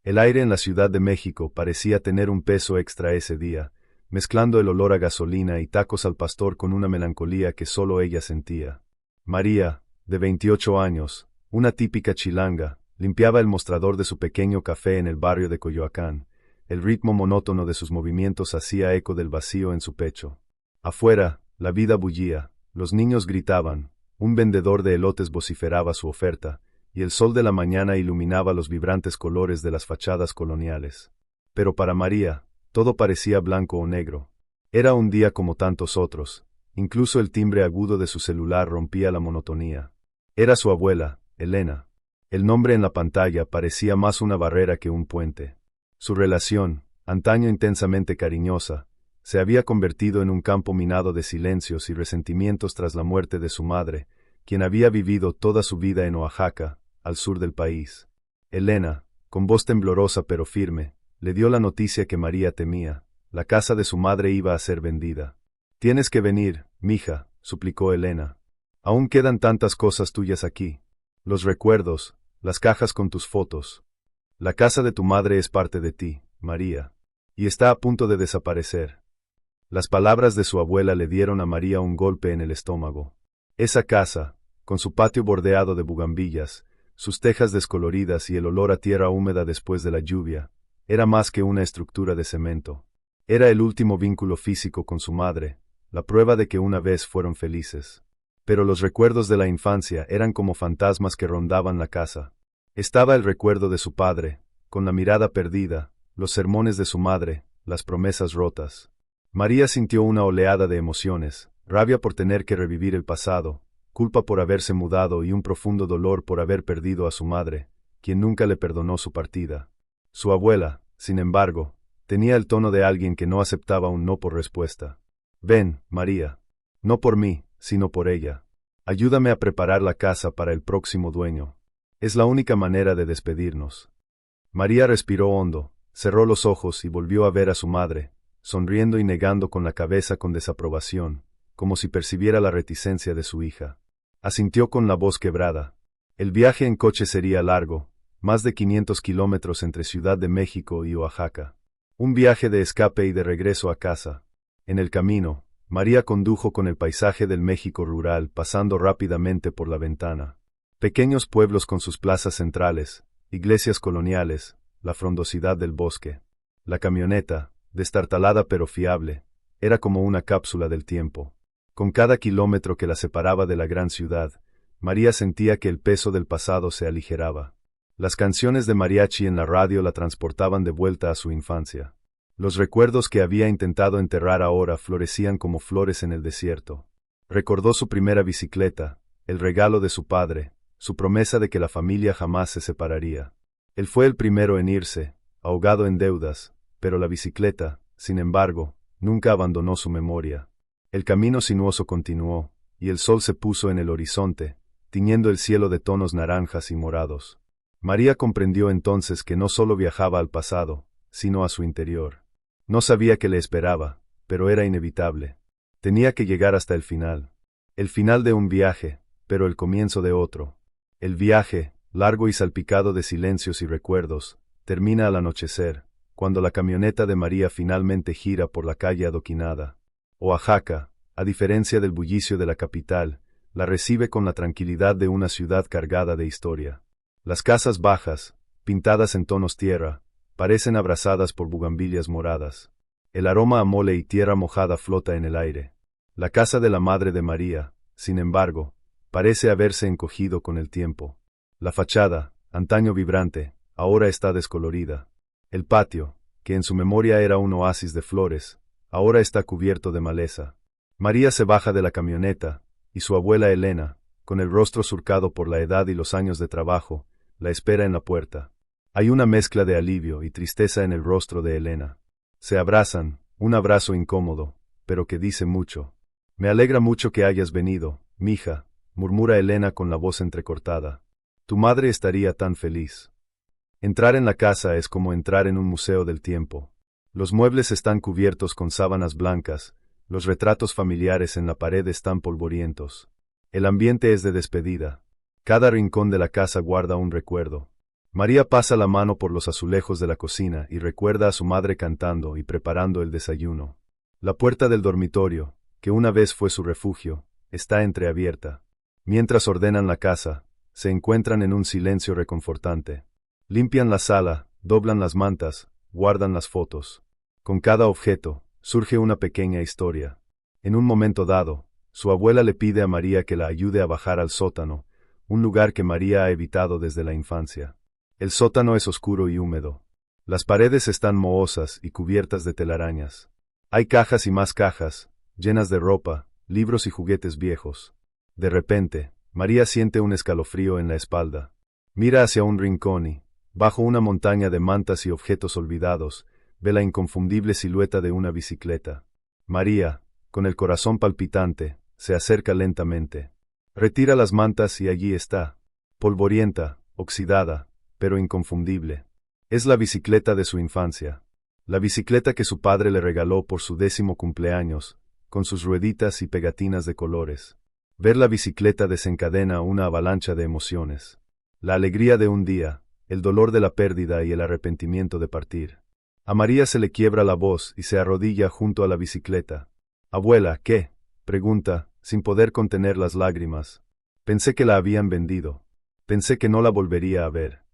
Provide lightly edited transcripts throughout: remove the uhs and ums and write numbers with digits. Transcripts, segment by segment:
El aire en la Ciudad de México parecía tener un peso extra ese día, mezclando el olor a gasolina y tacos al pastor con una melancolía que solo ella sentía. María, de 28 años, una típica chilanga, limpiaba el mostrador de su pequeño café en el barrio de Coyoacán. El ritmo monótono de sus movimientos hacía eco del vacío en su pecho. Afuera, la vida bullía, los niños gritaban, un vendedor de elotes vociferaba su oferta, y el sol de la mañana iluminaba los vibrantes colores de las fachadas coloniales. Pero para María, todo parecía blanco o negro. Era un día como tantos otros, incluso el timbre agudo de su celular rompía la monotonía. Era su abuela, Elena. El nombre en la pantalla parecía más una barrera que un puente. Su relación, antaño intensamente cariñosa, se había convertido en un campo minado de silencios y resentimientos tras la muerte de su madre, quien había vivido toda su vida en Oaxaca, al sur del país. Elena, con voz temblorosa pero firme, le dio la noticia que María temía: la casa de su madre iba a ser vendida. «Tienes que venir, mija», suplicó Elena. «Aún quedan tantas cosas tuyas aquí. Los recuerdos, las cajas con tus fotos. La casa de tu madre es parte de ti, María. Y está a punto de desaparecer». Las palabras de su abuela le dieron a María un golpe en el estómago. Esa casa, con su patio bordeado de bugambillas, sus tejas descoloridas y el olor a tierra húmeda después de la lluvia, era más que una estructura de cemento. Era el último vínculo físico con su madre, la prueba de que una vez fueron felices. Pero los recuerdos de la infancia eran como fantasmas que rondaban la casa. Estaba el recuerdo de su padre, con la mirada perdida, los sermones de su madre, las promesas rotas. María sintió una oleada de emociones, rabia por tener que revivir el pasado, culpa por haberse mudado y un profundo dolor por haber perdido a su madre, quien nunca le perdonó su partida. Su abuela, sin embargo, tenía el tono de alguien que no aceptaba un no por respuesta. «Ven, María. No por mí, sino por ella. Ayúdame a preparar la casa para el próximo dueño. Es la única manera de despedirnos». María respiró hondo, cerró los ojos y volvió a ver a su madre, sonriendo y negando con la cabeza con desaprobación, como si percibiera la reticencia de su hija. Asintió con la voz quebrada. El viaje en coche sería largo, más de 500 kilómetros entre Ciudad de México y Oaxaca. Un viaje de escape y de regreso a casa. En el camino, María condujo con el paisaje del México rural pasando rápidamente por la ventana. Pequeños pueblos con sus plazas centrales, iglesias coloniales, la frondosidad del bosque. La camioneta, destartalada pero fiable, era como una cápsula del tiempo. Con cada kilómetro que la separaba de la gran ciudad, María sentía que el peso del pasado se aligeraba. Las canciones de mariachi en la radio la transportaban de vuelta a su infancia. Los recuerdos que había intentado enterrar ahora florecían como flores en el desierto. Recordó su primera bicicleta, el regalo de su padre, su promesa de que la familia jamás se separaría. Él fue el primero en irse, ahogado en deudas, pero la bicicleta, sin embargo, nunca abandonó su memoria. El camino sinuoso continuó, y el sol se puso en el horizonte, tiñendo el cielo de tonos naranjas y morados. María comprendió entonces que no solo viajaba al pasado, sino a su interior. No sabía qué le esperaba, pero era inevitable. Tenía que llegar hasta el final. El final de un viaje, pero el comienzo de otro. El viaje, largo y salpicado de silencios y recuerdos, termina al anochecer, cuando la camioneta de María finalmente gira por la calle adoquinada. Oaxaca, a diferencia del bullicio de la capital, la recibe con la tranquilidad de una ciudad cargada de historia. Las casas bajas, pintadas en tonos tierra, parecen abrazadas por bugambillas moradas. El aroma a mole y tierra mojada flota en el aire. La casa de la madre de María, sin embargo, parece haberse encogido con el tiempo. La fachada, antaño vibrante, ahora está descolorida. El patio, que en su memoria era un oasis de flores, ahora está cubierto de maleza. María se baja de la camioneta, y su abuela Elena, con el rostro surcado por la edad y los años de trabajo, la espera en la puerta. Hay una mezcla de alivio y tristeza en el rostro de Elena. Se abrazan, un abrazo incómodo, pero que dice mucho. «Me alegra mucho que hayas venido, mija», murmura Elena con la voz entrecortada. «Tu madre estaría tan feliz». Entrar en la casa es como entrar en un museo del tiempo. Los muebles están cubiertos con sábanas blancas, los retratos familiares en la pared están polvorientos. El ambiente es de despedida. Cada rincón de la casa guarda un recuerdo. María pasa la mano por los azulejos de la cocina y recuerda a su madre cantando y preparando el desayuno. La puerta del dormitorio, que una vez fue su refugio, está entreabierta. Mientras ordenan la casa, se encuentran en un silencio reconfortante. Limpian la sala, doblan las mantas, guardan las fotos. Con cada objeto, surge una pequeña historia. En un momento dado, su abuela le pide a María que la ayude a bajar al sótano, un lugar que María ha evitado desde la infancia. El sótano es oscuro y húmedo. Las paredes están mohosas y cubiertas de telarañas. Hay cajas y más cajas, llenas de ropa, libros y juguetes viejos. De repente, María siente un escalofrío en la espalda. Mira hacia un rincón y, bajo una montaña de mantas y objetos olvidados, ve la inconfundible silueta de una bicicleta. María, con el corazón palpitante, se acerca lentamente. Retira las mantas y allí está, polvorienta, oxidada, pero inconfundible. Es la bicicleta de su infancia. La bicicleta que su padre le regaló por su 10º cumpleaños, con sus rueditas y pegatinas de colores. Ver la bicicleta desencadena una avalancha de emociones. La alegría de un día, el dolor de la pérdida y el arrepentimiento de partir. A María se le quiebra la voz y se arrodilla junto a la bicicleta. «Abuela, ¿qué?», pregunta, sin poder contener las lágrimas. «Pensé que la habían vendido. Pensé que no la volvería a ver».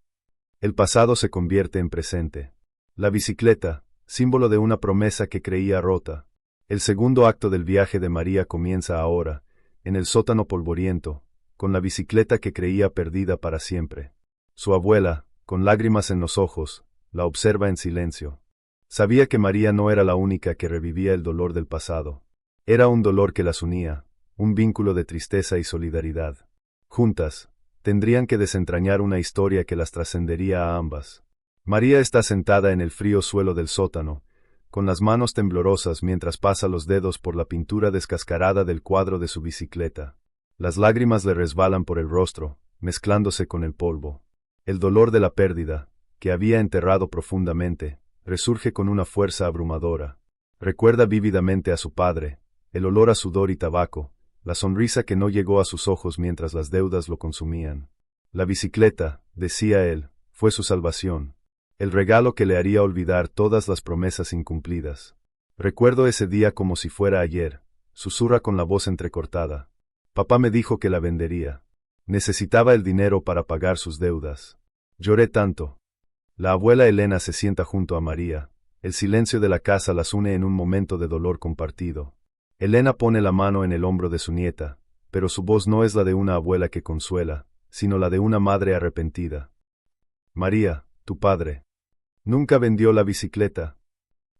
El pasado se convierte en presente. La bicicleta, símbolo de una promesa que creía rota. El segundo acto del viaje de María comienza ahora, en el sótano polvoriento, con la bicicleta que creía perdida para siempre. Su abuela, con lágrimas en los ojos, la observa en silencio. Sabía que María no era la única que revivía el dolor del pasado. Era un dolor que las unía, un vínculo de tristeza y solidaridad. Juntas, tendrían que desentrañar una historia que las trascendería a ambas. María está sentada en el frío suelo del sótano, con las manos temblorosas mientras pasa los dedos por la pintura descascarada del cuadro de su bicicleta. Las lágrimas le resbalan por el rostro, mezclándose con el polvo. El dolor de la pérdida, que había enterrado profundamente, resurge con una fuerza abrumadora. Recuerda vívidamente a su padre, el olor a sudor y tabaco, la sonrisa que no llegó a sus ojos mientras las deudas lo consumían. La bicicleta, decía él, fue su salvación. El regalo que le haría olvidar todas las promesas incumplidas. Recuerdo ese día como si fuera ayer, susurra con la voz entrecortada. Papá me dijo que la vendería. Necesitaba el dinero para pagar sus deudas. Lloré tanto. La abuela Elena se sienta junto a María. El silencio de la casa las une en un momento de dolor compartido. Elena pone la mano en el hombro de su nieta, pero su voz no es la de una abuela que consuela, sino la de una madre arrepentida. María, tu padre, nunca vendió la bicicleta.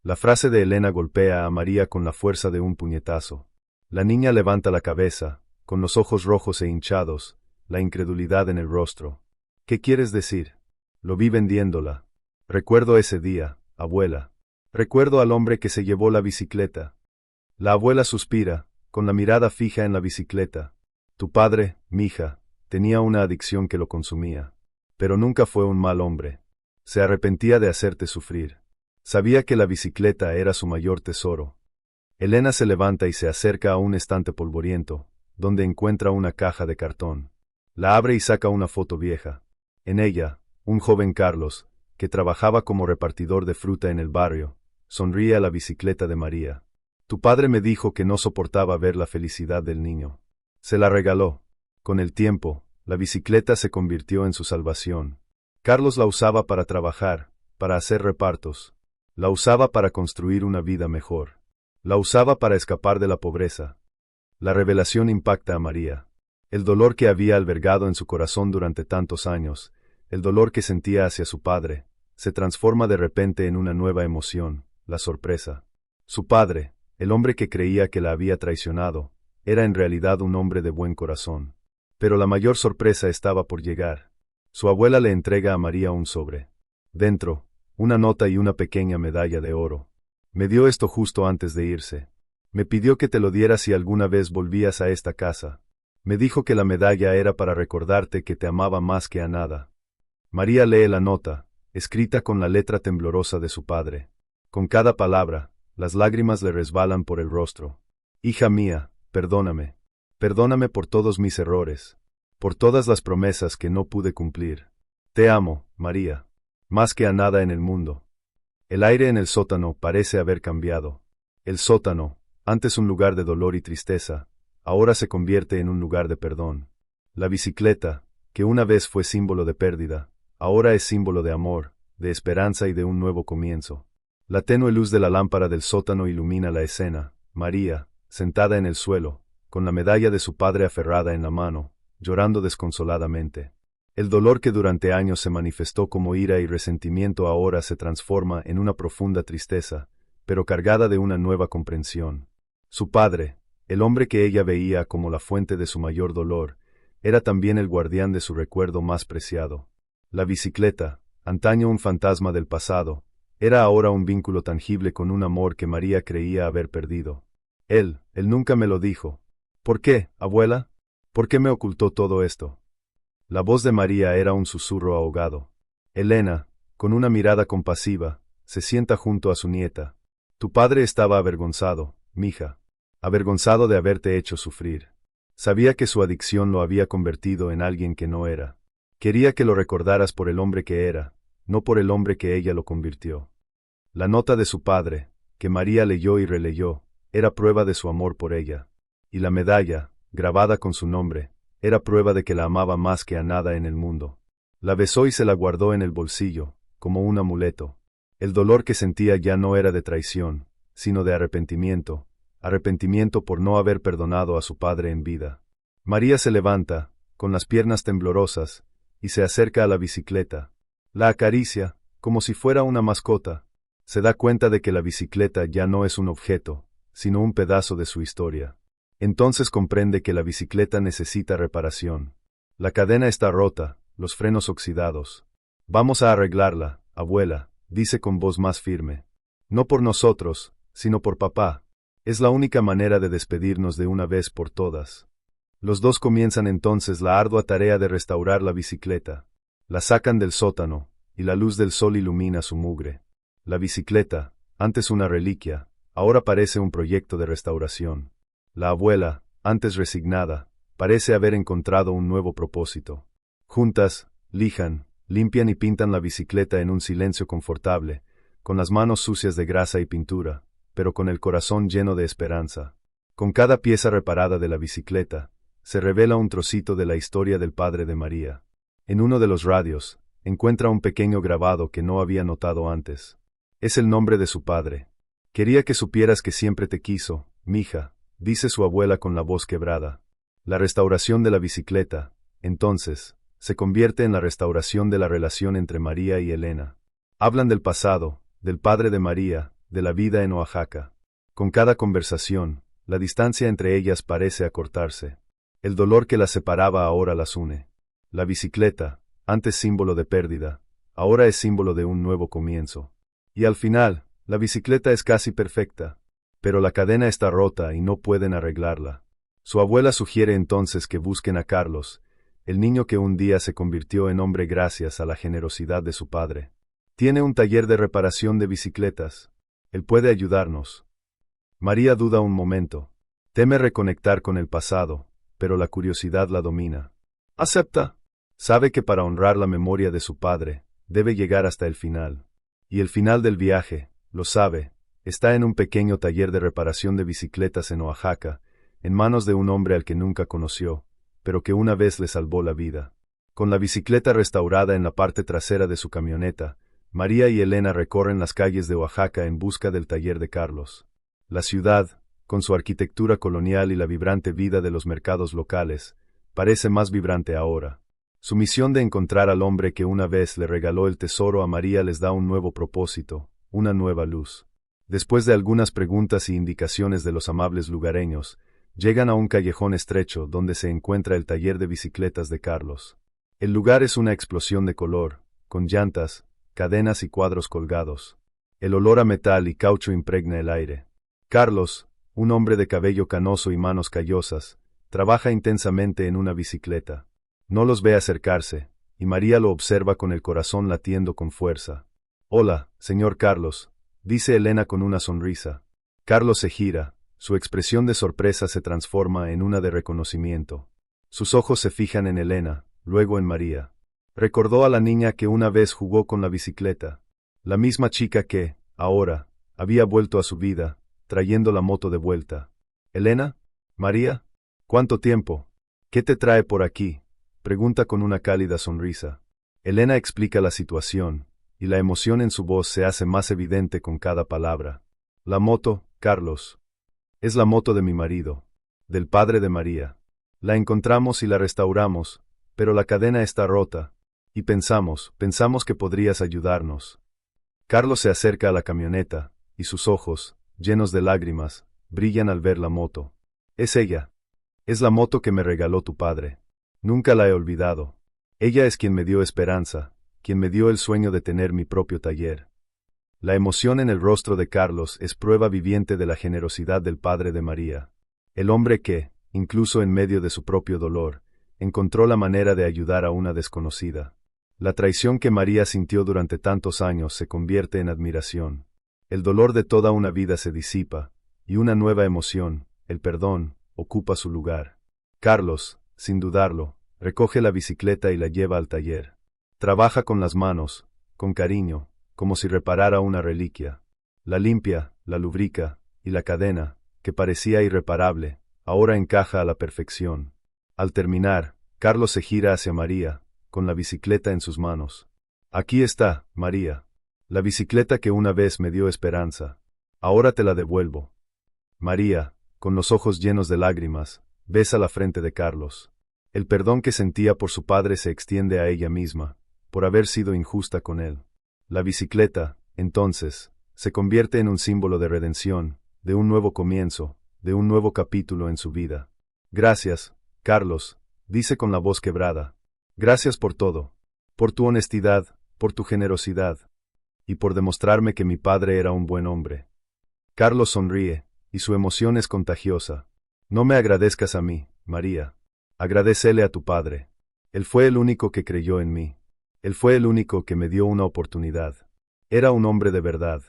La frase de Elena golpea a María con la fuerza de un puñetazo. La niña levanta la cabeza, con los ojos rojos e hinchados, la incredulidad en el rostro. ¿Qué quieres decir? Lo vi vendiéndola. Recuerdo ese día, abuela. Recuerdo al hombre que se llevó la bicicleta. La abuela suspira, con la mirada fija en la bicicleta. Tu padre, mija, tenía una adicción que lo consumía. Pero nunca fue un mal hombre. Se arrepentía de hacerte sufrir. Sabía que la bicicleta era su mayor tesoro. Elena se levanta y se acerca a un estante polvoriento, donde encuentra una caja de cartón. La abre y saca una foto vieja. En ella, un joven Carlos, que trabajaba como repartidor de fruta en el barrio, sonríe a la bicicleta de María. Tu padre me dijo que no soportaba ver la felicidad del niño. Se la regaló. Con el tiempo, la bicicleta se convirtió en su salvación. Carlos la usaba para trabajar, para hacer repartos. La usaba para construir una vida mejor. La usaba para escapar de la pobreza. La revelación impacta a María. El dolor que había albergado en su corazón durante tantos años, el dolor que sentía hacia su padre, se transforma de repente en una nueva emoción, la sorpresa. Su padre, el hombre que creía que la había traicionado, era en realidad un hombre de buen corazón. Pero la mayor sorpresa estaba por llegar. Su abuela le entrega a María un sobre. Dentro, una nota y una pequeña medalla de oro. Me dio esto justo antes de irse. Me pidió que te lo diera si alguna vez volvías a esta casa. Me dijo que la medalla era para recordarte que te amaba más que a nada. María lee la nota, escrita con la letra temblorosa de su padre. Con cada palabra, las lágrimas le resbalan por el rostro. Hija mía, perdóname. Perdóname por todos mis errores. Por todas las promesas que no pude cumplir. Te amo, María. Más que a nada en el mundo. El aire en el sótano parece haber cambiado. El sótano, antes un lugar de dolor y tristeza, ahora se convierte en un lugar de perdón. La bicicleta, que una vez fue símbolo de pérdida, ahora es símbolo de amor, de esperanza y de un nuevo comienzo. La tenue luz de la lámpara del sótano ilumina la escena. María, sentada en el suelo, con la medalla de su padre aferrada en la mano, llorando desconsoladamente. El dolor que durante años se manifestó como ira y resentimiento ahora se transforma en una profunda tristeza, pero cargada de una nueva comprensión. Su padre, el hombre que ella veía como la fuente de su mayor dolor, era también el guardián de su recuerdo más preciado. La bicicleta, antaño un fantasma del pasado, era ahora un vínculo tangible con un amor que María creía haber perdido. Él nunca me lo dijo. ¿Por qué, abuela? ¿Por qué me ocultó todo esto? La voz de María era un susurro ahogado. Elena, con una mirada compasiva, se sienta junto a su nieta. Tu padre estaba avergonzado, mija. Avergonzado de haberte hecho sufrir. Sabía que su adicción lo había convertido en alguien que no era. Quería que lo recordaras por el hombre que era, no por el hombre que ella lo convirtió. La nota de su padre, que María leyó y releyó, era prueba de su amor por ella. Y la medalla, grabada con su nombre, era prueba de que la amaba más que a nada en el mundo. La besó y se la guardó en el bolsillo, como un amuleto. El dolor que sentía ya no era de traición, sino de arrepentimiento por no haber perdonado a su padre en vida. María se levanta, con las piernas temblorosas, y se acerca a la bicicleta. La acaricia, como si fuera una mascota. Se da cuenta de que la bicicleta ya no es un objeto, sino un pedazo de su historia. Entonces comprende que la bicicleta necesita reparación. La cadena está rota, los frenos oxidados. Vamos a arreglarla, abuela, dice con voz más firme. No por nosotros, sino por papá. Es la única manera de despedirnos de una vez por todas. Los dos comienzan entonces la ardua tarea de restaurar la bicicleta. La sacan del sótano, y la luz del sol ilumina su mugre. La bicicleta, antes una reliquia, ahora parece un proyecto de restauración. La abuela, antes resignada, parece haber encontrado un nuevo propósito. Juntas, lijan, limpian y pintan la bicicleta en un silencio confortable, con las manos sucias de grasa y pintura, pero con el corazón lleno de esperanza. Con cada pieza reparada de la bicicleta, se revela un trocito de la historia del padre de María. En uno de los radios, encuentra un pequeño grabado que no había notado antes. Es el nombre de su padre. Quería que supieras que siempre te quiso, mija, dice su abuela con la voz quebrada. La restauración de la bicicleta, entonces, se convierte en la restauración de la relación entre María y Elena. Hablan del pasado, del padre de María, de la vida en Oaxaca. Con cada conversación, la distancia entre ellas parece acortarse. El dolor que las separaba ahora las une. La bicicleta, antes símbolo de pérdida, ahora es símbolo de un nuevo comienzo. Y al final, la bicicleta es casi perfecta. Pero la cadena está rota y no pueden arreglarla. Su abuela sugiere entonces que busquen a Carlos, el niño que un día se convirtió en hombre gracias a la generosidad de su padre. Tiene un taller de reparación de bicicletas. Él puede ayudarnos. María duda un momento. Teme reconectar con el pasado, pero la curiosidad la domina. Acepta. Sabe que para honrar la memoria de su padre, debe llegar hasta el final. Y el final del viaje, lo sabe, está en un pequeño taller de reparación de bicicletas en Oaxaca, en manos de un hombre al que nunca conoció, pero que una vez le salvó la vida. Con la bicicleta restaurada en la parte trasera de su camioneta, María y Elena recorren las calles de Oaxaca en busca del taller de Carlos. La ciudad, con su arquitectura colonial y la vibrante vida de los mercados locales, parece más vibrante ahora. Su misión de encontrar al hombre que una vez le regaló el tesoro a María les da un nuevo propósito, una nueva luz. Después de algunas preguntas y indicaciones de los amables lugareños, llegan a un callejón estrecho donde se encuentra el taller de bicicletas de Carlos. El lugar es una explosión de color, con llantas, cadenas y cuadros colgados. El olor a metal y caucho impregna el aire. Carlos, un hombre de cabello canoso y manos callosas, trabaja intensamente en una bicicleta. No los ve acercarse, y María lo observa con el corazón latiendo con fuerza. «Hola, señor Carlos», dice Elena con una sonrisa. Carlos se gira, su expresión de sorpresa se transforma en una de reconocimiento. Sus ojos se fijan en Elena, luego en María. Recordó a la niña que una vez jugó con la bicicleta. La misma chica que, ahora, había vuelto a su vida, trayendo la moto de vuelta. ¿Elena? ¿María? ¿Cuánto tiempo? ¿Qué te trae por aquí? Pregunta con una cálida sonrisa. Elena explica la situación, y la emoción en su voz se hace más evidente con cada palabra. La moto, Carlos. Es la moto de mi marido, del padre de María. La encontramos y la restauramos, pero la cadena está rota, y pensamos que podrías ayudarnos. Carlos se acerca a la camioneta, y sus ojos, llenos de lágrimas, brillan al ver la moto. Es ella. Es la moto que me regaló tu padre. Nunca la he olvidado. Ella es quien me dio esperanza, quien me dio el sueño de tener mi propio taller. La emoción en el rostro de Carlos es prueba viviente de la generosidad del padre de María. El hombre que, incluso en medio de su propio dolor, encontró la manera de ayudar a una desconocida. La traición que María sintió durante tantos años se convierte en admiración. El dolor de toda una vida se disipa, y una nueva emoción, el perdón, ocupa su lugar. Carlos, sin dudarlo, recoge la bicicleta y la lleva al taller. Trabaja con las manos, con cariño, como si reparara una reliquia. La limpia, la lubrica, y la cadena, que parecía irreparable, ahora encaja a la perfección. Al terminar, Carlos se gira hacia María, con la bicicleta en sus manos. Aquí está, María. La bicicleta que una vez me dio esperanza. Ahora te la devuelvo. María, con los ojos llenos de lágrimas, besa la frente de Carlos. El perdón que sentía por su padre se extiende a ella misma, por haber sido injusta con él. La bicicleta, entonces, se convierte en un símbolo de redención, de un nuevo comienzo, de un nuevo capítulo en su vida. Gracias, Carlos, dice con la voz quebrada. Gracias por todo. Por tu honestidad, por tu generosidad. Y por demostrarme que mi padre era un buen hombre. Carlos sonríe, y su emoción es contagiosa. No me agradezcas a mí, María. Agradécele a tu padre. Él fue el único que creyó en mí. Él fue el único que me dio una oportunidad. Era un hombre de verdad.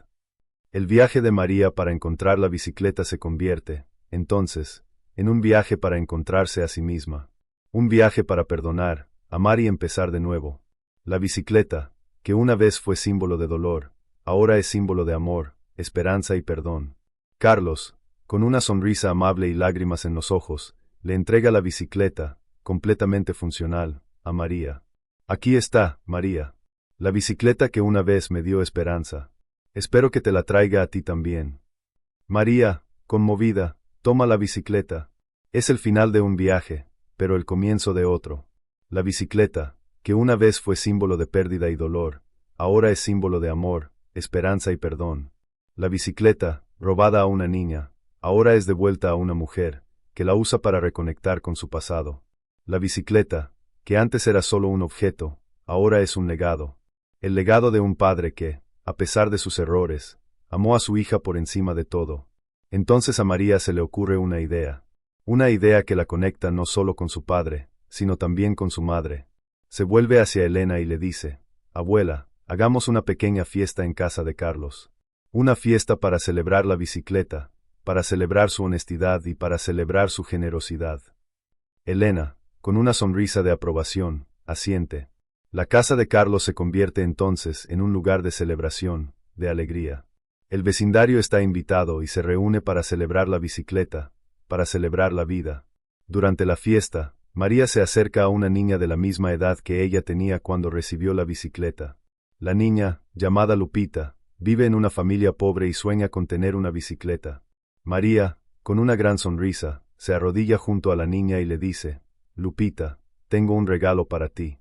El viaje de María para encontrar la bicicleta se convierte, entonces, en un viaje para encontrarse a sí misma. Un viaje para perdonar, amar y empezar de nuevo. La bicicleta, que una vez fue símbolo de dolor, ahora es símbolo de amor, esperanza y perdón. Carlos, con una sonrisa amable y lágrimas en los ojos, le entrega la bicicleta, completamente funcional, a María. Aquí está, María. La bicicleta que una vez me dio esperanza. Espero que te la traiga a ti también. María, conmovida, toma la bicicleta. Es el final de un viaje, pero el comienzo de otro. La bicicleta, que una vez fue símbolo de pérdida y dolor, ahora es símbolo de amor, esperanza y perdón. La bicicleta, robada a una niña, ahora es devuelta a una mujer, que la usa para reconectar con su pasado. La bicicleta, que antes era solo un objeto, ahora es un legado. El legado de un padre que, a pesar de sus errores, amó a su hija por encima de todo. Entonces a María se le ocurre una idea que la conecta no solo con su padre, sino también con su madre. Se vuelve hacia Elena y le dice, abuela, hagamos una pequeña fiesta en casa de Carlos. Una fiesta para celebrar la bicicleta, para celebrar su honestidad y para celebrar su generosidad. Elena, con una sonrisa de aprobación, asiente. La casa de Carlos se convierte entonces en un lugar de celebración, de alegría. El vecindario está invitado y se reúne para celebrar la bicicleta, para celebrar la vida. Durante la fiesta, María se acerca a una niña de la misma edad que ella tenía cuando recibió la bicicleta. La niña, llamada Lupita, vive en una familia pobre y sueña con tener una bicicleta. María, con una gran sonrisa, se arrodilla junto a la niña y le dice, Lupita, tengo un regalo para ti.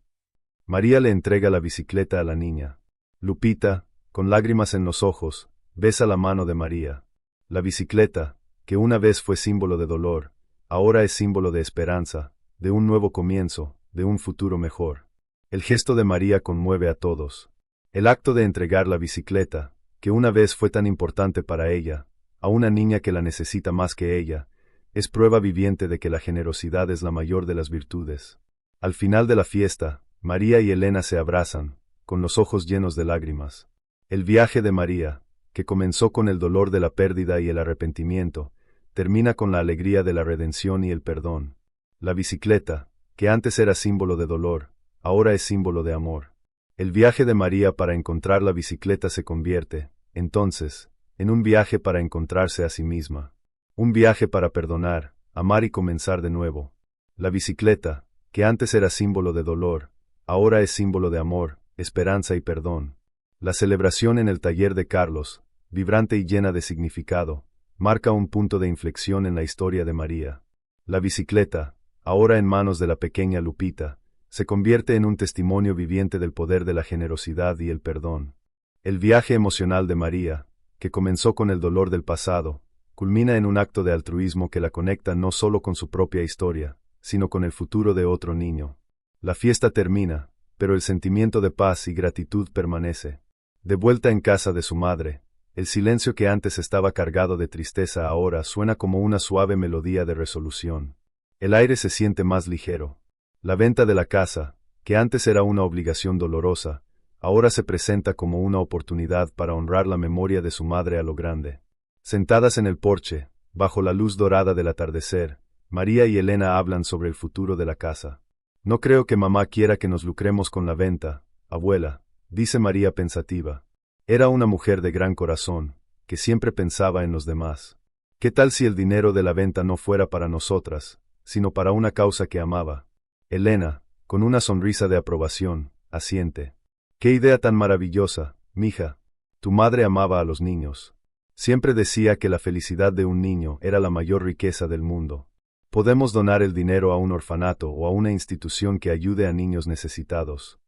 María le entrega la bicicleta a la niña. Lupita, con lágrimas en los ojos, besa la mano de María. La bicicleta, que una vez fue símbolo de dolor, ahora es símbolo de esperanza, de un nuevo comienzo, de un futuro mejor. El gesto de María conmueve a todos. El acto de entregar la bicicleta, que una vez fue tan importante para ella, a una niña que la necesita más que ella, es prueba viviente de que la generosidad es la mayor de las virtudes. Al final de la fiesta, María y Elena se abrazan, con los ojos llenos de lágrimas. El viaje de María, que comenzó con el dolor de la pérdida y el arrepentimiento, termina con la alegría de la redención y el perdón. La bicicleta, que antes era símbolo de dolor, ahora es símbolo de amor. El viaje de María para encontrar la bicicleta se convierte, entonces, en un viaje para encontrarse a sí misma. Un viaje para perdonar, amar y comenzar de nuevo. La bicicleta, que antes era símbolo de dolor, ahora es símbolo de amor, esperanza y perdón. La celebración en el taller de Carlos, vibrante y llena de significado, marca un punto de inflexión en la historia de María. La bicicleta, ahora en manos de la pequeña Lupita, se convierte en un testimonio viviente del poder de la generosidad y el perdón. El viaje emocional de María, que comenzó con el dolor del pasado, culmina en un acto de altruismo que la conecta no solo con su propia historia, sino con el futuro de otro niño. La fiesta termina, pero el sentimiento de paz y gratitud permanece. De vuelta en casa de su madre, el silencio que antes estaba cargado de tristeza ahora suena como una suave melodía de resolución. El aire se siente más ligero. La venta de la casa, que antes era una obligación dolorosa, ahora se presenta como una oportunidad para honrar la memoria de su madre a lo grande. Sentadas en el porche, bajo la luz dorada del atardecer, María y Elena hablan sobre el futuro de la casa. No creo que mamá quiera que nos lucremos con la venta, abuela, dice María pensativa. Era una mujer de gran corazón, que siempre pensaba en los demás. ¿Qué tal si el dinero de la venta no fuera para nosotras, sino para una causa que amaba? Elena, con una sonrisa de aprobación, asiente. ¡Qué idea tan maravillosa, mija! Tu madre amaba a los niños. Siempre decía que la felicidad de un niño era la mayor riqueza del mundo. Podemos donar el dinero a un orfanato o a una institución que ayude a niños necesitados.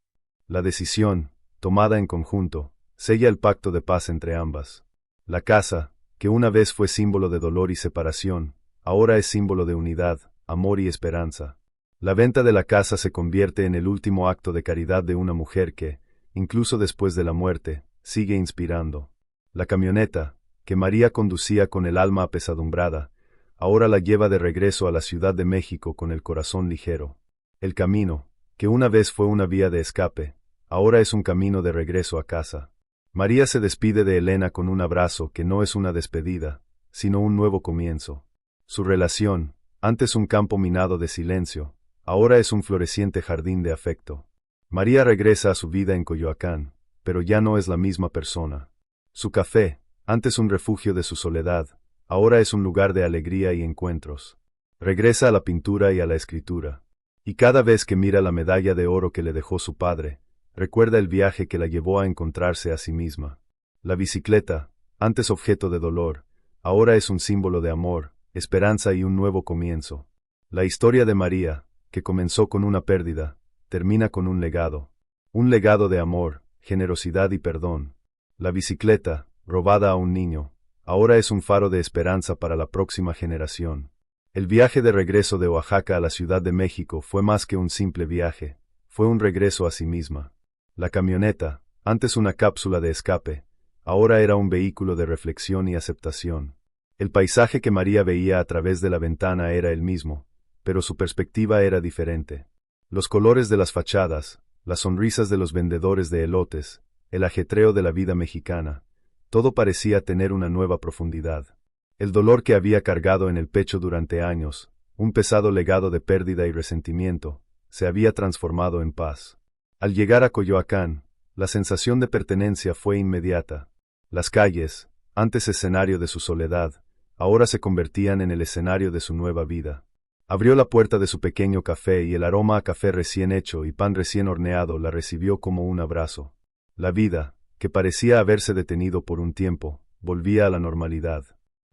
La decisión, tomada en conjunto, sella el pacto de paz entre ambas. La casa, que una vez fue símbolo de dolor y separación, ahora es símbolo de unidad, amor y esperanza. La venta de la casa se convierte en el último acto de caridad de una mujer que, incluso después de la muerte, sigue inspirando. La camioneta, que María conducía con el alma apesadumbrada, ahora la lleva de regreso a la Ciudad de México con el corazón ligero. El camino, que una vez fue una vía de escape, ahora es un camino de regreso a casa. María se despide de Elena con un abrazo que no es una despedida, sino un nuevo comienzo. Su relación, antes un campo minado de silencio, ahora es un floreciente jardín de afecto. María regresa a su vida en Coyoacán, pero ya no es la misma persona. Su café, antes un refugio de su soledad, ahora es un lugar de alegría y encuentros. Regresa a la pintura y a la escritura. Y cada vez que mira la medalla de oro que le dejó su padre, recuerda el viaje que la llevó a encontrarse a sí misma. La bicicleta, antes objeto de dolor, ahora es un símbolo de amor, esperanza y un nuevo comienzo. La historia de María, que comenzó con una pérdida, termina con un legado. Un legado de amor, generosidad y perdón. La bicicleta, robada a un niño, ahora es un faro de esperanza para la próxima generación. El viaje de regreso de Oaxaca a la Ciudad de México fue más que un simple viaje, fue un regreso a sí misma. La camioneta, antes una cápsula de escape, ahora era un vehículo de reflexión y aceptación. El paisaje que María veía a través de la ventana era el mismo, pero su perspectiva era diferente. Los colores de las fachadas, las sonrisas de los vendedores de elotes, el ajetreo de la vida mexicana, todo parecía tener una nueva profundidad. El dolor que había cargado en el pecho durante años, un pesado legado de pérdida y resentimiento, se había transformado en paz. Al llegar a Coyoacán, la sensación de pertenencia fue inmediata. Las calles, antes escenario de su soledad, ahora se convertían en el escenario de su nueva vida. Abrió la puerta de su pequeño café y el aroma a café recién hecho y pan recién horneado la recibió como un abrazo. La vida, que parecía haberse detenido por un tiempo, volvía a la normalidad.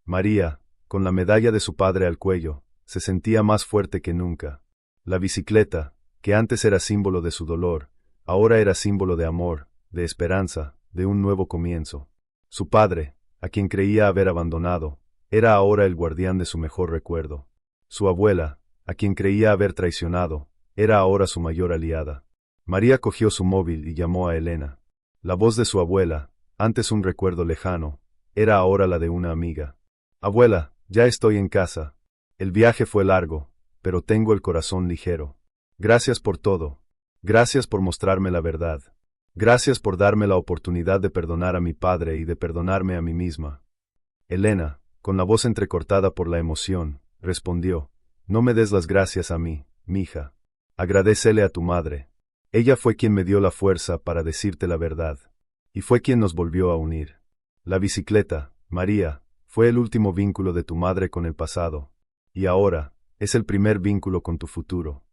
María, con la medalla de su padre al cuello, se sentía más fuerte que nunca. La bicicleta, que antes era símbolo de su dolor, ahora era símbolo de amor, de esperanza, de un nuevo comienzo. Su padre, a quien creía haber abandonado, era ahora el guardián de su mejor recuerdo. Su abuela, a quien creía haber traicionado, era ahora su mayor aliada. María cogió su móvil y llamó a Elena. La voz de su abuela, antes un recuerdo lejano, era ahora la de una amiga. Abuela, ya estoy en casa. El viaje fue largo, pero tengo el corazón ligero. Gracias por todo. Gracias por mostrarme la verdad. Gracias por darme la oportunidad de perdonar a mi padre y de perdonarme a mí misma. Elena, con la voz entrecortada por la emoción, respondió, no me des las gracias a mí, mija. Agradécele a tu madre. Ella fue quien me dio la fuerza para decirte la verdad. Y fue quien nos volvió a unir. La bicicleta, María, fue el último vínculo de tu madre con el pasado. Y ahora, es el primer vínculo con tu futuro.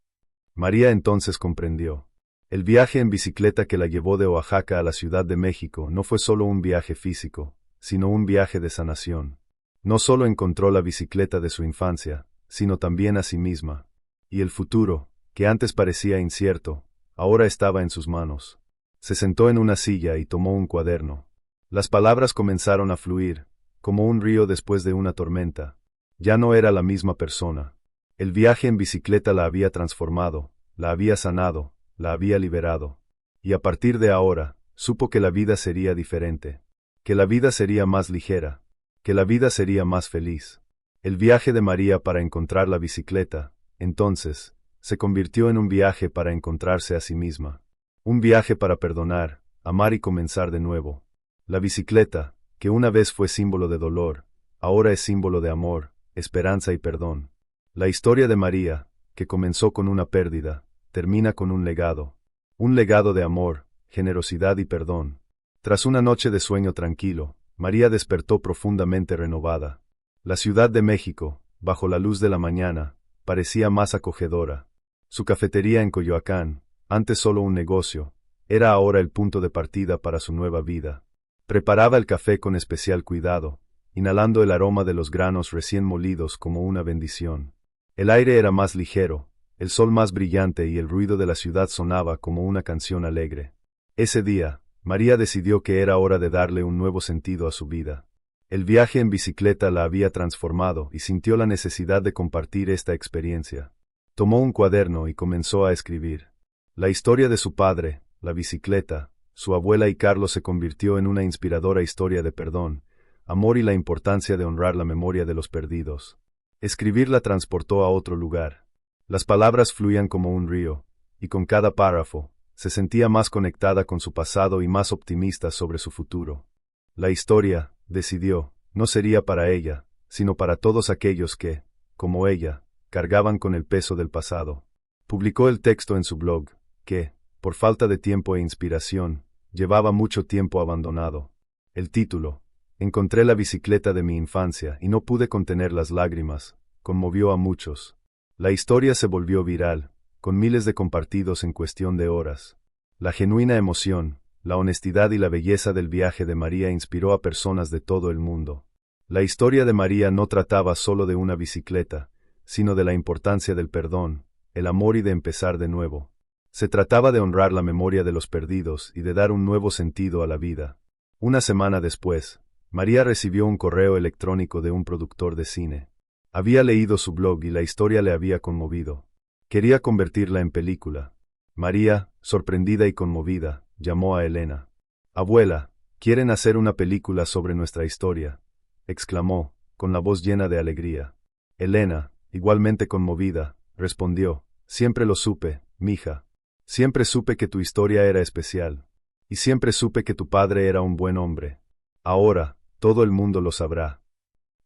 María entonces comprendió. El viaje en bicicleta que la llevó de Oaxaca a la Ciudad de México no fue solo un viaje físico, sino un viaje de sanación. No solo encontró la bicicleta de su infancia, sino también a sí misma. Y el futuro, que antes parecía incierto, ahora estaba en sus manos. Se sentó en una silla y tomó un cuaderno. Las palabras comenzaron a fluir, como un río después de una tormenta. Ya no era la misma persona. El viaje en bicicleta la había transformado, la había sanado, la había liberado. Y a partir de ahora, supo que la vida sería diferente. Que la vida sería más ligera. Que la vida sería más feliz. El viaje de María para encontrar la bicicleta, entonces, se convirtió en un viaje para encontrarse a sí misma. Un viaje para perdonar, amar y comenzar de nuevo. La bicicleta, que una vez fue símbolo de dolor, ahora es símbolo de amor, esperanza y perdón. La historia de María, que comenzó con una pérdida, termina con un legado. Un legado de amor, generosidad y perdón. Tras una noche de sueño tranquilo, María despertó profundamente renovada. La Ciudad de México, bajo la luz de la mañana, parecía más acogedora. Su cafetería en Coyoacán, antes solo un negocio, era ahora el punto de partida para su nueva vida. Preparaba el café con especial cuidado, inhalando el aroma de los granos recién molidos como una bendición. El aire era más ligero, el sol más brillante y el ruido de la ciudad sonaba como una canción alegre. Ese día, María decidió que era hora de darle un nuevo sentido a su vida. El viaje en bicicleta la había transformado y sintió la necesidad de compartir esta experiencia. Tomó un cuaderno y comenzó a escribir. La historia de su padre, la bicicleta, su abuela y Carlos se convirtió en una inspiradora historia de perdón, amor y la importancia de honrar la memoria de los perdidos. Escribir la transportó a otro lugar. Las palabras fluían como un río, y con cada párrafo, se sentía más conectada con su pasado y más optimista sobre su futuro. La historia, decidió, no sería para ella, sino para todos aquellos que, como ella, cargaban con el peso del pasado. Publicó el texto en su blog, que, por falta de tiempo e inspiración, llevaba mucho tiempo abandonado. El título, Encontré la bicicleta de mi infancia y no pude contener las lágrimas, conmovió a muchos. La historia se volvió viral, con miles de compartidos en cuestión de horas. La genuina emoción, la honestidad y la belleza del viaje de María inspiró a personas de todo el mundo. La historia de María no trataba solo de una bicicleta, sino de la importancia del perdón, el amor y de empezar de nuevo. Se trataba de honrar la memoria de los perdidos y de dar un nuevo sentido a la vida. Una semana después, María recibió un correo electrónico de un productor de cine. Había leído su blog y la historia le había conmovido. Quería convertirla en película. María, sorprendida y conmovida, llamó a Elena. «Abuela, ¿quieren hacer una película sobre nuestra historia?», exclamó, con la voz llena de alegría. Elena, igualmente conmovida, respondió: «Siempre lo supe, mija. Siempre supe que tu historia era especial. Y siempre supe que tu padre era un buen hombre. Ahora, todo el mundo lo sabrá».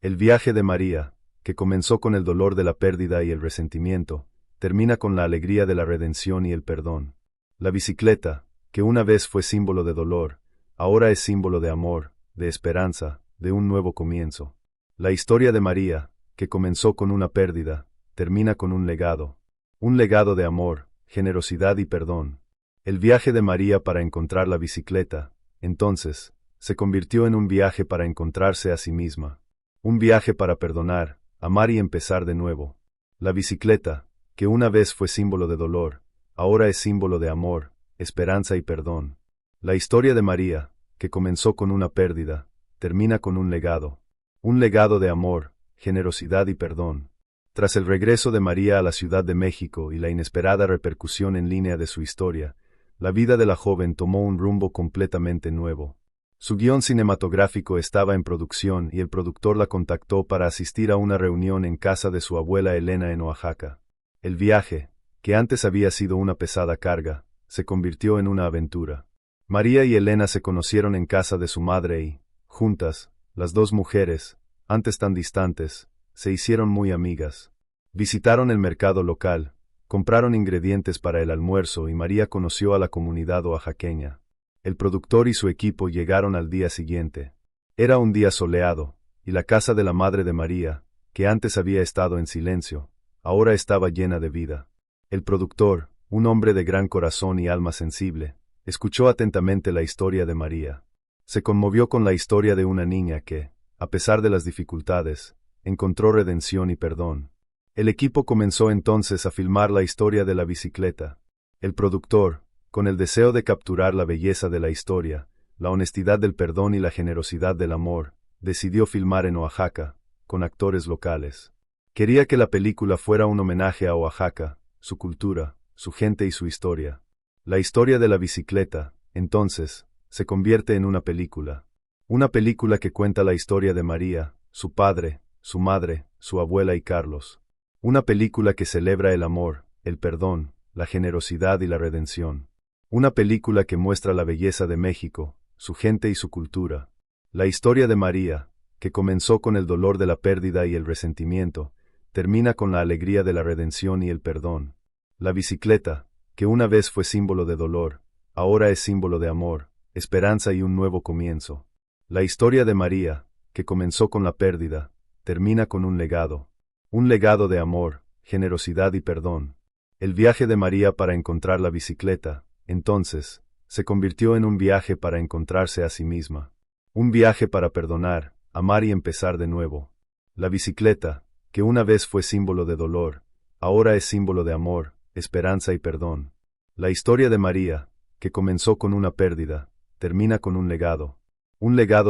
El viaje de María, que comenzó con el dolor de la pérdida y el resentimiento, termina con la alegría de la redención y el perdón. La bicicleta, que una vez fue símbolo de dolor, ahora es símbolo de amor, de esperanza, de un nuevo comienzo. La historia de María, que comenzó con una pérdida, termina con un legado de amor, generosidad y perdón. El viaje de María para encontrar la bicicleta, entonces, se convirtió en un viaje para encontrarse a sí misma. Un viaje para perdonar, amar y empezar de nuevo. La bicicleta, que una vez fue símbolo de dolor, ahora es símbolo de amor, esperanza y perdón. La historia de María, que comenzó con una pérdida, termina con un legado de amor, generosidad y perdón. Tras el regreso de María a la Ciudad de México y la inesperada repercusión en línea de su historia, la vida de la joven tomó un rumbo completamente nuevo. Su guión cinematográfico estaba en producción y el productor la contactó para asistir a una reunión en casa de su abuela Elena en Oaxaca. El viaje, que antes había sido una pesada carga, se convirtió en una aventura. María y Elena se conocieron en casa de su madre y, juntas, las dos mujeres, antes tan distantes, se hicieron muy amigas. Visitaron el mercado local, Compraron ingredientes para el almuerzo y María conoció a la comunidad oaxaqueña. El productor y su equipo llegaron al día siguiente. Era un día soleado, y la casa de la madre de María, que antes había estado en silencio, ahora estaba llena de vida. El productor, un hombre de gran corazón y alma sensible, escuchó atentamente la historia de María. Se conmovió con la historia de una niña que, a pesar de las dificultades, encontró redención y perdón. El equipo comenzó entonces a filmar la historia de la bicicleta. El productor, con el deseo de capturar la belleza de la historia, la honestidad del perdón y la generosidad del amor, decidió filmar en Oaxaca, con actores locales. Quería que la película fuera un homenaje a Oaxaca, su cultura, su gente y su historia. La historia de la bicicleta, entonces, se convierte en una película. Una película que cuenta la historia de María, su padre, su madre, su abuela y Carlos. Una película que celebra el amor, el perdón, la generosidad y la redención. Una película que muestra la belleza de México, su gente y su cultura. La historia de María, que comenzó con el dolor de la pérdida y el resentimiento, termina con la alegría de la redención y el perdón. La bicicleta, que una vez fue símbolo de dolor, ahora es símbolo de amor, esperanza y un nuevo comienzo. La historia de María, que comenzó con la pérdida, termina con un legado de amor, generosidad y perdón. El viaje de María para encontrar la bicicleta, entonces, se convirtió en un viaje para encontrarse a sí misma. Un viaje para perdonar, amar y empezar de nuevo. La bicicleta, que una vez fue símbolo de dolor, ahora es símbolo de amor, esperanza y perdón. La historia de María, que comenzó con una pérdida, termina con un legado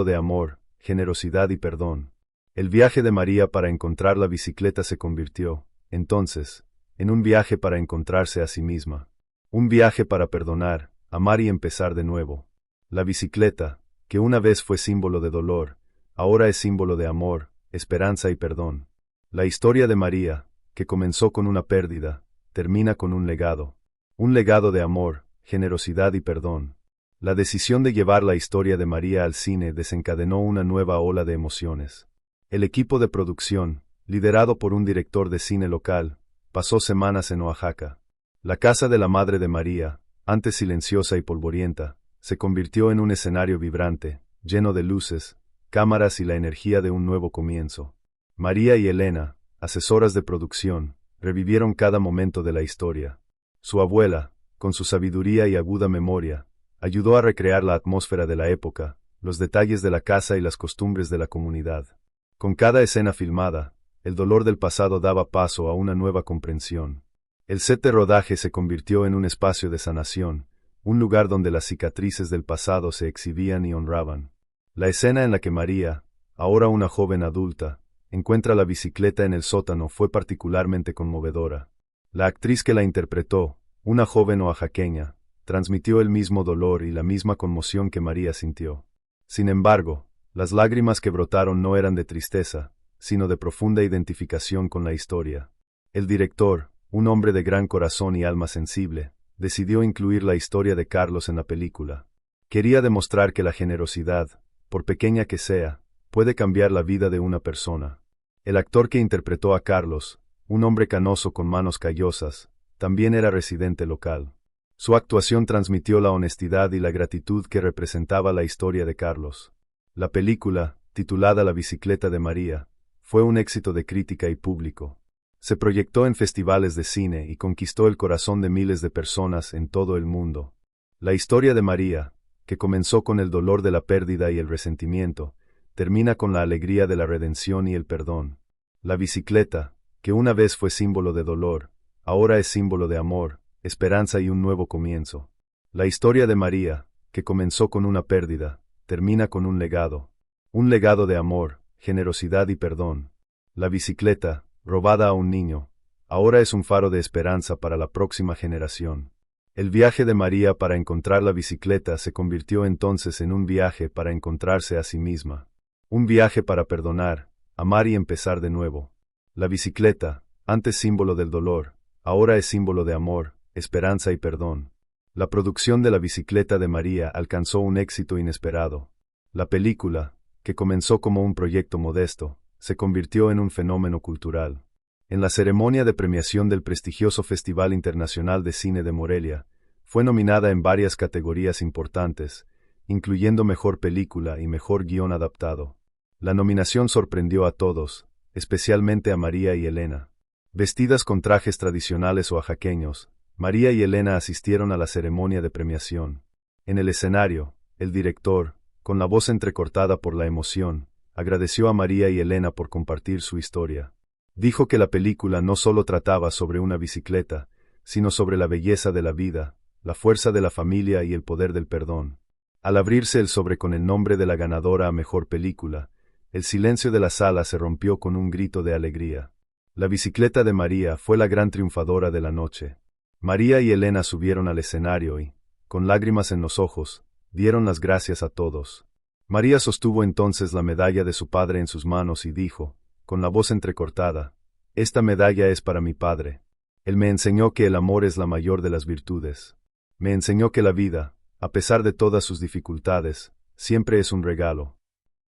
de amor, generosidad y perdón. El viaje de María para encontrar la bicicleta se convirtió, entonces, en un viaje para encontrarse a sí misma. Un viaje para perdonar, amar y empezar de nuevo. La bicicleta, que una vez fue símbolo de dolor, ahora es símbolo de amor, esperanza y perdón. La historia de María, que comenzó con una pérdida, termina con un legado de amor, generosidad y perdón. La decisión de llevar la historia de María al cine desencadenó una nueva ola de emociones. El equipo de producción, liderado por un director de cine local, pasó semanas en Oaxaca. La casa de la madre de María, antes silenciosa y polvorienta, se convirtió en un escenario vibrante, lleno de luces, cámaras y la energía de un nuevo comienzo. María y Elena, asesoras de producción, revivieron cada momento de la historia. Su abuela, con su sabiduría y aguda memoria, ayudó a recrear la atmósfera de la época, los detalles de la casa y las costumbres de la comunidad. Con cada escena filmada, el dolor del pasado daba paso a una nueva comprensión. El set de rodaje se convirtió en un espacio de sanación, un lugar donde las cicatrices del pasado se exhibían y honraban. La escena en la que María, ahora una joven adulta, encuentra la bicicleta en el sótano fue particularmente conmovedora. La actriz que la interpretó, una joven oaxaqueña, transmitió el mismo dolor y la misma conmoción que María sintió. Sin embargo, las lágrimas que brotaron no eran de tristeza, sino de profunda identificación con la historia. El director, un hombre de gran corazón y alma sensible, decidió incluir la historia de Carlos en la película. Quería demostrar que la generosidad, por pequeña que sea, puede cambiar la vida de una persona. El actor que interpretó a Carlos, un hombre canoso con manos callosas, también era residente local. Su actuación transmitió la honestidad y la gratitud que representaba la historia de Carlos. La película, titulada La bicicleta de María, fue un éxito de crítica y público. Se proyectó en festivales de cine y conquistó el corazón de miles de personas en todo el mundo. La historia de María, que comenzó con el dolor de la pérdida y el resentimiento, termina con la alegría de la redención y el perdón. La bicicleta, que una vez fue símbolo de dolor, ahora es símbolo de amor, esperanza y un nuevo comienzo. La historia de María, que comenzó con una pérdida, termina con un legado de amor, generosidad y perdón. La bicicleta, robada a un niño, ahora es un faro de esperanza para la próxima generación. El viaje de María para encontrar la bicicleta se convirtió entonces en un viaje para encontrarse a sí misma. Un viaje para perdonar, amar y empezar de nuevo. La bicicleta, antes símbolo del dolor, ahora es símbolo de amor, esperanza y perdón. La producción de La bicicleta de María alcanzó un éxito inesperado. La película, que comenzó como un proyecto modesto, se convirtió en un fenómeno cultural. En la ceremonia de premiación del prestigioso Festival Internacional de Cine de Morelia, fue nominada en varias categorías importantes, incluyendo Mejor Película y Mejor Guión Adaptado. La nominación sorprendió a todos, especialmente a María y Elena. Vestidas con trajes tradicionales oaxaqueños, María y Elena asistieron a la ceremonia de premiación. En el escenario, el director, con la voz entrecortada por la emoción, agradeció a María y Elena por compartir su historia. Dijo que la película no solo trataba sobre una bicicleta, sino sobre la belleza de la vida, la fuerza de la familia y el poder del perdón. Al abrirse el sobre con el nombre de la ganadora a Mejor Película, el silencio de la sala se rompió con un grito de alegría. La bicicleta de María fue la gran triunfadora de la noche. María y Elena subieron al escenario y, con lágrimas en los ojos, dieron las gracias a todos. María sostuvo entonces la medalla de su padre en sus manos y dijo, con la voz entrecortada, «Esta medalla es para mi padre. Él me enseñó que el amor es la mayor de las virtudes. Me enseñó que la vida, a pesar de todas sus dificultades, siempre es un regalo».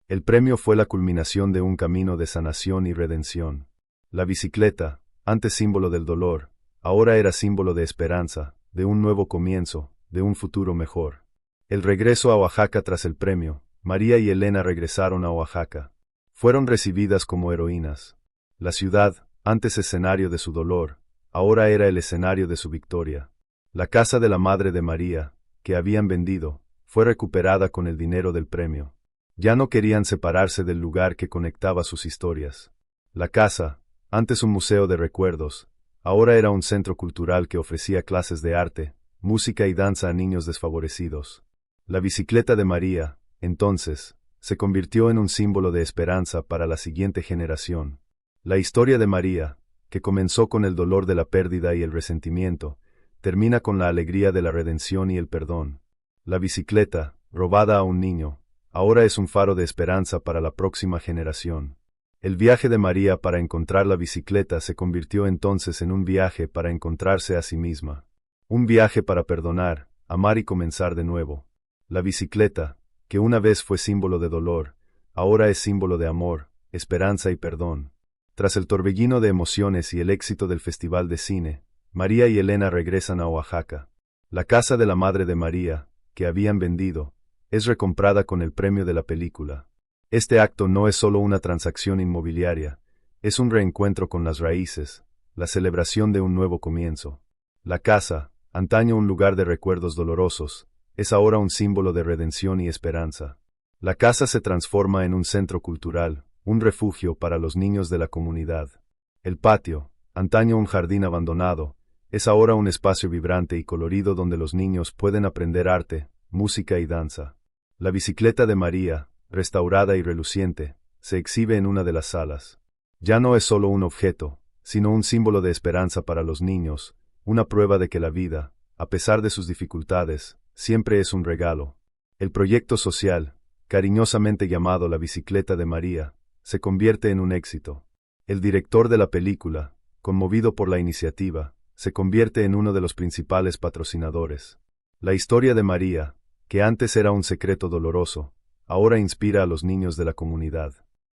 El premio fue la culminación de un camino de sanación y redención. La bicicleta, antes símbolo del dolor, ahora era símbolo de esperanza, de un nuevo comienzo, de un futuro mejor. El regreso a Oaxaca tras el premio, María y Elena regresaron a Oaxaca. Fueron recibidas como heroínas. La ciudad, antes escenario de su dolor, ahora era el escenario de su victoria. La casa de la madre de María, que habían vendido, fue recuperada con el dinero del premio. Ya no querían separarse del lugar que conectaba sus historias. La casa, antes un museo de recuerdos, ahora era un centro cultural que ofrecía clases de arte, música y danza a niños desfavorecidos. La bicicleta de María, entonces, se convirtió en un símbolo de esperanza para la siguiente generación. La historia de María, que comenzó con el dolor de la pérdida y el resentimiento, termina con la alegría de la redención y el perdón. La bicicleta, robada a un niño, ahora es un faro de esperanza para la próxima generación. El viaje de María para encontrar la bicicleta se convirtió entonces en un viaje para encontrarse a sí misma. Un viaje para perdonar, amar y comenzar de nuevo. La bicicleta, que una vez fue símbolo de dolor, ahora es símbolo de amor, esperanza y perdón. Tras el torbellino de emociones y el éxito del Festival de Cine, María y Elena regresan a Oaxaca. La casa de la madre de María, que habían vendido, es recomprada con el premio de la película. Este acto no es solo una transacción inmobiliaria, es un reencuentro con las raíces, la celebración de un nuevo comienzo. La casa, antaño un lugar de recuerdos dolorosos, es ahora un símbolo de redención y esperanza. La casa se transforma en un centro cultural, un refugio para los niños de la comunidad. El patio, antaño un jardín abandonado, es ahora un espacio vibrante y colorido donde los niños pueden aprender arte, música y danza. La bicicleta de María, restaurada y reluciente, se exhibe en una de las salas. Ya no es solo un objeto, sino un símbolo de esperanza para los niños, una prueba de que la vida, a pesar de sus dificultades, siempre es un regalo. El proyecto social, cariñosamente llamado La Bicicleta de María, se convierte en un éxito. El director de la película, conmovido por la iniciativa, se convierte en uno de los principales patrocinadores. La historia de María, que antes era un secreto doloroso, ahora inspira a los niños de la comunidad.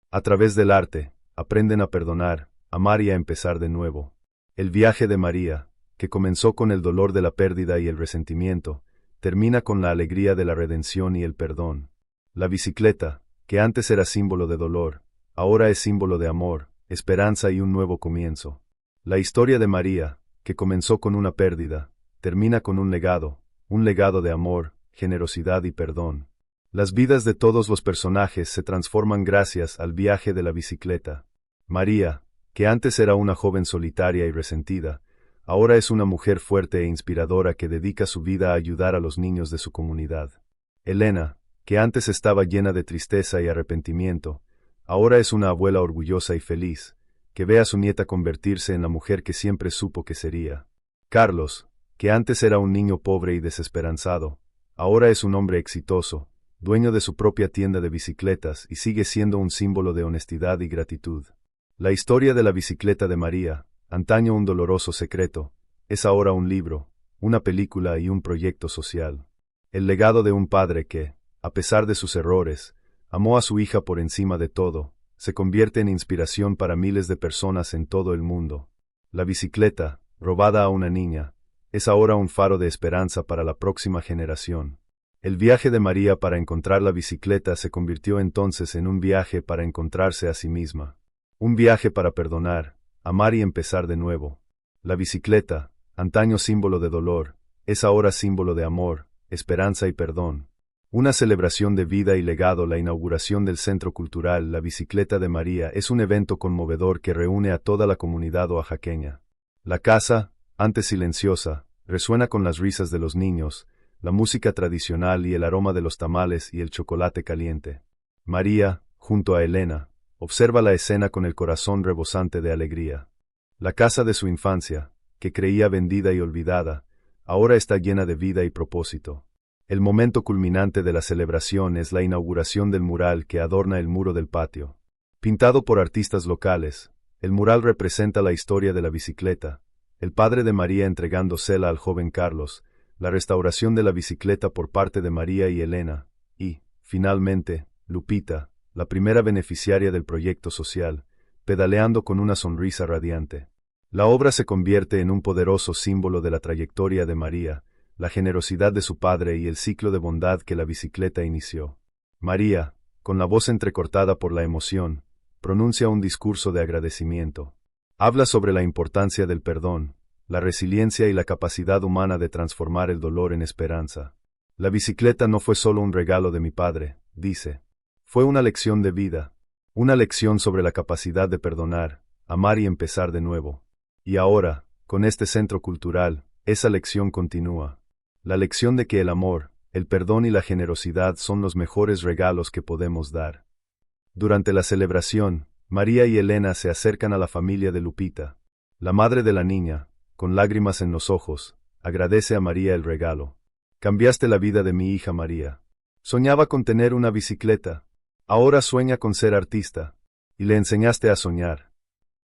A través del arte, aprenden a perdonar, amar y a empezar de nuevo. El viaje de María, que comenzó con el dolor de la pérdida y el resentimiento, termina con la alegría de la redención y el perdón. La bicicleta, que antes era símbolo de dolor, ahora es símbolo de amor, esperanza y un nuevo comienzo. La historia de María, que comenzó con una pérdida, termina con un legado de amor, generosidad y perdón. Las vidas de todos los personajes se transforman gracias al viaje de la bicicleta. María, que antes era una joven solitaria y resentida, ahora es una mujer fuerte e inspiradora que dedica su vida a ayudar a los niños de su comunidad. Elena, que antes estaba llena de tristeza y arrepentimiento, ahora es una abuela orgullosa y feliz, que ve a su nieta convertirse en la mujer que siempre supo que sería. Carlos, que antes era un niño pobre y desesperanzado, ahora es un hombre exitoso, dueño de su propia tienda de bicicletas y sigue siendo un símbolo de honestidad y gratitud. La historia de la bicicleta de María, antaño un doloroso secreto, es ahora un libro, una película y un proyecto social. El legado de un padre que, a pesar de sus errores, amó a su hija por encima de todo, se convierte en inspiración para miles de personas en todo el mundo. La bicicleta, robada a una niña, es ahora un faro de esperanza para la próxima generación. El viaje de María para encontrar la bicicleta se convirtió entonces en un viaje para encontrarse a sí misma. Un viaje para perdonar, amar y empezar de nuevo. La bicicleta, antaño símbolo de dolor, es ahora símbolo de amor, esperanza y perdón. Una celebración de vida y legado. La inauguración del Centro Cultural La Bicicleta de María es un evento conmovedor que reúne a toda la comunidad oaxaqueña. La casa, antes silenciosa, resuena con las risas de los niños, la música tradicional y el aroma de los tamales y el chocolate caliente. María, junto a Elena, observa la escena con el corazón rebosante de alegría. La casa de su infancia, que creía vendida y olvidada, ahora está llena de vida y propósito. El momento culminante de la celebración es la inauguración del mural que adorna el muro del patio. Pintado por artistas locales, el mural representa la historia de la bicicleta, el padre de María entregándosela al joven Carlos, la restauración de la bicicleta por parte de María y Elena, y, finalmente, Lupita, la primera beneficiaria del proyecto social, pedaleando con una sonrisa radiante. La obra se convierte en un poderoso símbolo de la trayectoria de María, la generosidad de su padre y el ciclo de bondad que la bicicleta inició. María, con la voz entrecortada por la emoción, pronuncia un discurso de agradecimiento. Habla sobre la importancia del perdón, la resiliencia y la capacidad humana de transformar el dolor en esperanza. La bicicleta no fue solo un regalo de mi padre, dice. Fue una lección de vida, una lección sobre la capacidad de perdonar, amar y empezar de nuevo. Y ahora, con este centro cultural, esa lección continúa. La lección de que el amor, el perdón y la generosidad son los mejores regalos que podemos dar. Durante la celebración, María y Elena se acercan a la familia de Lupita. La madre de la niña, con lágrimas en los ojos, agradece a María el regalo. Cambiaste la vida de mi hija María. Soñaba con tener una bicicleta. Ahora sueña con ser artista. Y le enseñaste a soñar.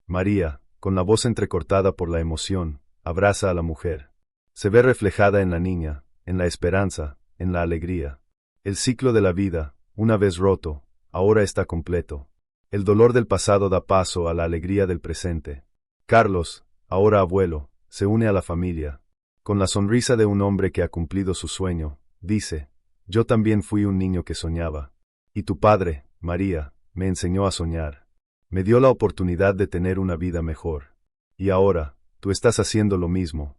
María, con la voz entrecortada por la emoción, abraza a la mujer. Se ve reflejada en la niña, en la esperanza, en la alegría. El ciclo de la vida, una vez roto, ahora está completo. El dolor del pasado da paso a la alegría del presente. Carlos, ahora abuelo, se une a la familia. Con la sonrisa de un hombre que ha cumplido su sueño, dice, yo también fui un niño que soñaba. Y tu padre, María, me enseñó a soñar. Me dio la oportunidad de tener una vida mejor. Y ahora, tú estás haciendo lo mismo.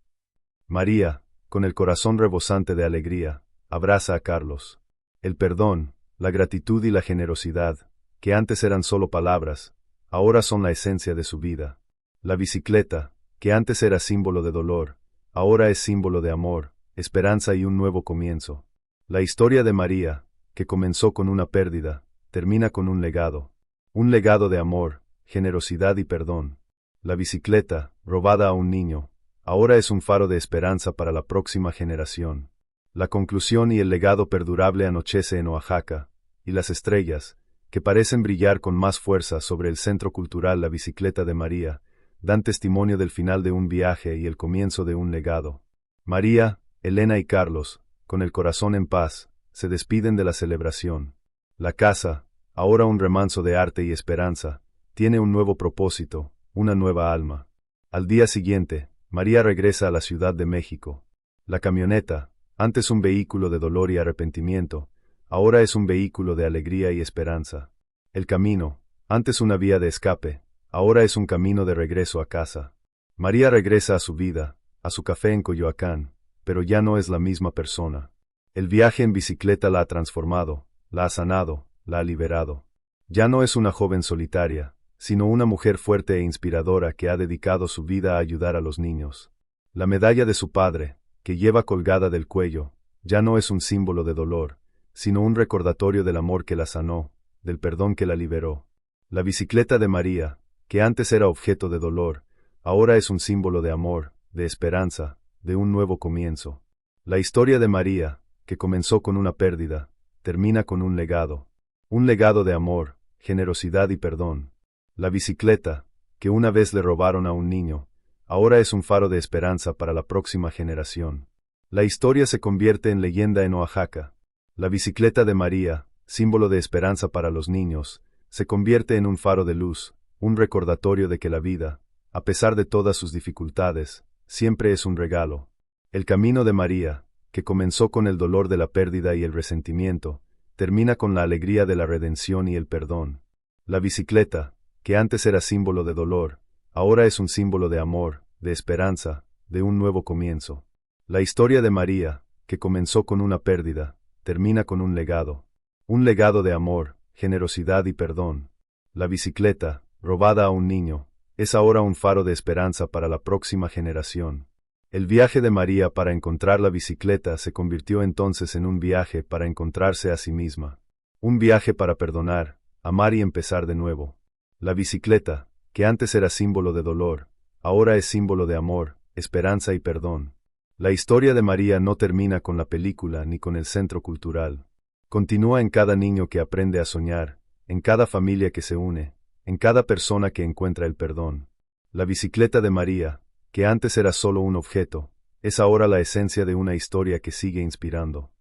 María, con el corazón rebosante de alegría, abraza a Carlos. El perdón, la gratitud y la generosidad, que antes eran solo palabras, ahora son la esencia de su vida. La bicicleta, que antes era símbolo de dolor, ahora es símbolo de amor, esperanza y un nuevo comienzo. La historia de María, que comenzó con una pérdida, termina con un legado de amor, generosidad y perdón. La bicicleta, robada a un niño, ahora es un faro de esperanza para la próxima generación. La conclusión y el legado perdurable anochece en Oaxaca, y las estrellas, que parecen brillar con más fuerza sobre el centro cultural La Bicicleta de María, dan testimonio del final de un viaje y el comienzo de un legado. María, Elena y Carlos, con el corazón en paz, se despiden de la celebración. La casa, ahora un remanso de arte y esperanza, tiene un nuevo propósito, una nueva alma. Al día siguiente, María regresa a la Ciudad de México. La camioneta, antes un vehículo de dolor y arrepentimiento, ahora es un vehículo de alegría y esperanza. El camino, antes una vía de escape, ahora es un camino de regreso a casa. María regresa a su vida, a su café en Coyoacán, pero ya no es la misma persona. El viaje en bicicleta la ha transformado, la ha sanado, la ha liberado. Ya no es una joven solitaria, sino una mujer fuerte e inspiradora que ha dedicado su vida a ayudar a los niños. La medalla de su padre, que lleva colgada del cuello, ya no es un símbolo de dolor, sino un recordatorio del amor que la sanó, del perdón que la liberó. La bicicleta de María, que antes era objeto de dolor, ahora es un símbolo de amor, de esperanza, de un nuevo comienzo. La historia de María, que comenzó con una pérdida, termina con un legado de amor, generosidad y perdón. La bicicleta, que una vez le robaron a un niño, ahora es un faro de esperanza para la próxima generación. La historia se convierte en leyenda en Oaxaca. La bicicleta de María, símbolo de esperanza para los niños, se convierte en un faro de luz, un recordatorio de que la vida, a pesar de todas sus dificultades, siempre es un regalo. El camino de María, que comenzó con el dolor de la pérdida y el resentimiento, termina con la alegría de la redención y el perdón. La bicicleta, que antes era símbolo de dolor, ahora es un símbolo de amor, de esperanza, de un nuevo comienzo. La historia de María, que comenzó con una pérdida, termina con un legado de amor, generosidad y perdón. La bicicleta, robada a un niño, es ahora un faro de esperanza para la próxima generación. El viaje de María para encontrar la bicicleta se convirtió entonces en un viaje para encontrarse a sí misma. Un viaje para perdonar, amar y empezar de nuevo. La bicicleta, que antes era símbolo de dolor, ahora es símbolo de amor, esperanza y perdón. La historia de María no termina con la película ni con el centro cultural. Continúa en cada niño que aprende a soñar, en cada familia que se une, en cada persona que encuentra el perdón. La bicicleta de María, que antes era solo un objeto, es ahora la esencia de una historia que sigue inspirando.